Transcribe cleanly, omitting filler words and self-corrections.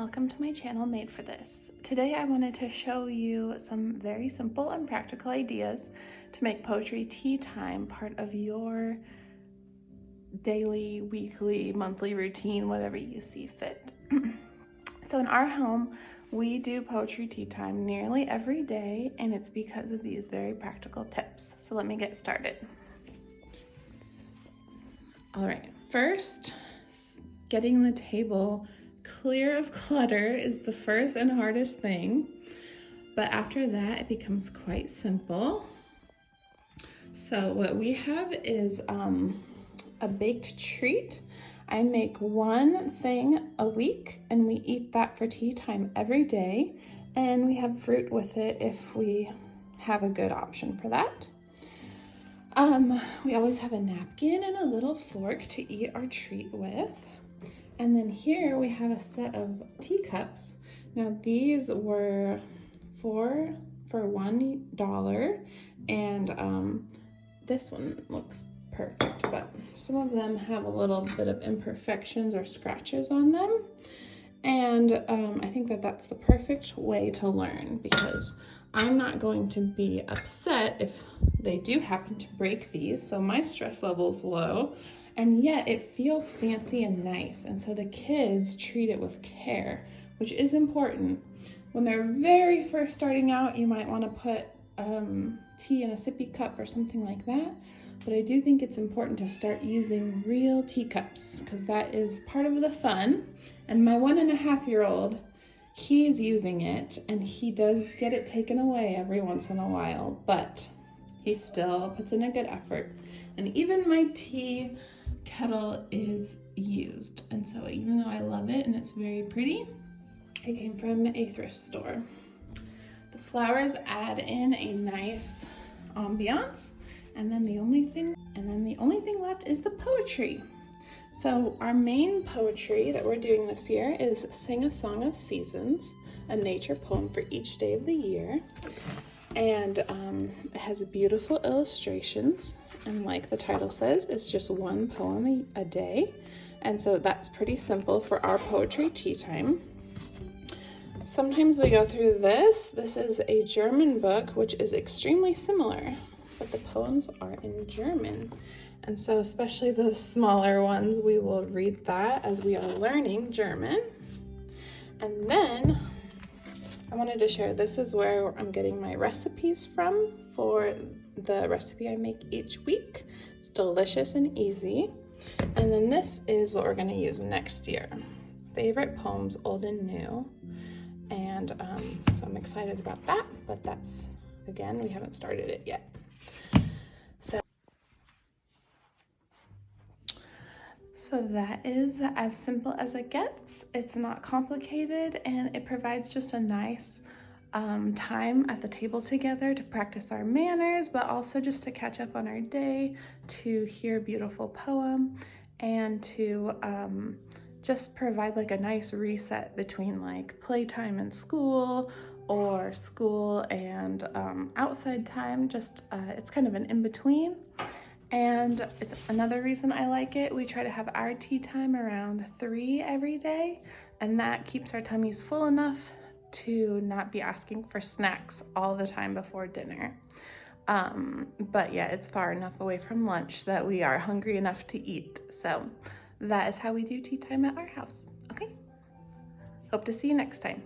welcome to my channel Made for This. Today I wanted to show you some very simple and practical ideas to make poetry tea time part of your daily, weekly, monthly routine, whatever you see fit. So in our home, we do poetry tea time nearly every day, and it's because of these very practical tips. So let me get started. All right, first, getting the table clear of clutter is the first and hardest thing, but after that it becomes quite simple. So what we have is a baked treat. I make one thing a week and we eat that for tea time every day, and we have fruit with it if we have a good option for that. We always have a napkin and a little fork to eat our treat with. And then here we have a set of teacups. Now these were for $1, and this one looks perfect, but some of them have a little bit of imperfections or scratches on them. And I think that that's the perfect way to learn, because I'm not going to be upset if they do happen to break these, so my stress level's low, and yet it feels fancy and nice, and so the kids treat it with care, which is important. When they're very first starting out, you might want to put tea in a sippy cup or something like that, but I do think it's important to start using real teacups, because that is part of the fun. And my 1.5-year-old, he's using it, and he does get it taken away every once in a while, but he still puts in a good effort. And even my tea kettle is used, and so even though I love it and it's very pretty, it came from a thrift store. The flowers add in a nice ambiance, and then the only thing left is the poetry. So our main poetry that we're doing this year is Sing a Song of Seasons, a nature poem for each day of the year. And it has beautiful illustrations, and like the title says, it's just one poem a day, and so that's pretty simple for our poetry tea time. Sometimes we go through this. This is a German book, which is extremely similar, but the poems are in German, and so especially the smaller ones, we will read that as we are learning German. And then I wanted to share, this is where I'm getting my recipes from for the recipe I make each week. It's delicious and easy. And then this is what we're going to use next year. Favorite poems, old and new. And so I'm excited about that, but that's, again, we haven't started it yet. So that is as simple as it gets. It's not complicated, and it provides just a nice time at the table together to practice our manners, but also just to catch up on our day, to hear a beautiful poem, and to just provide like a nice reset between like playtime and school, or school and outside time. Just it's kind of an in-between. And it's another reason I like it. We try to have our tea time around 3 every day, and that keeps our tummies full enough to not be asking for snacks all the time before dinner. But yeah, it's far enough away from lunch that we are hungry enough to eat. So that is how we do tea time at our house. Okay, hope to see you next time.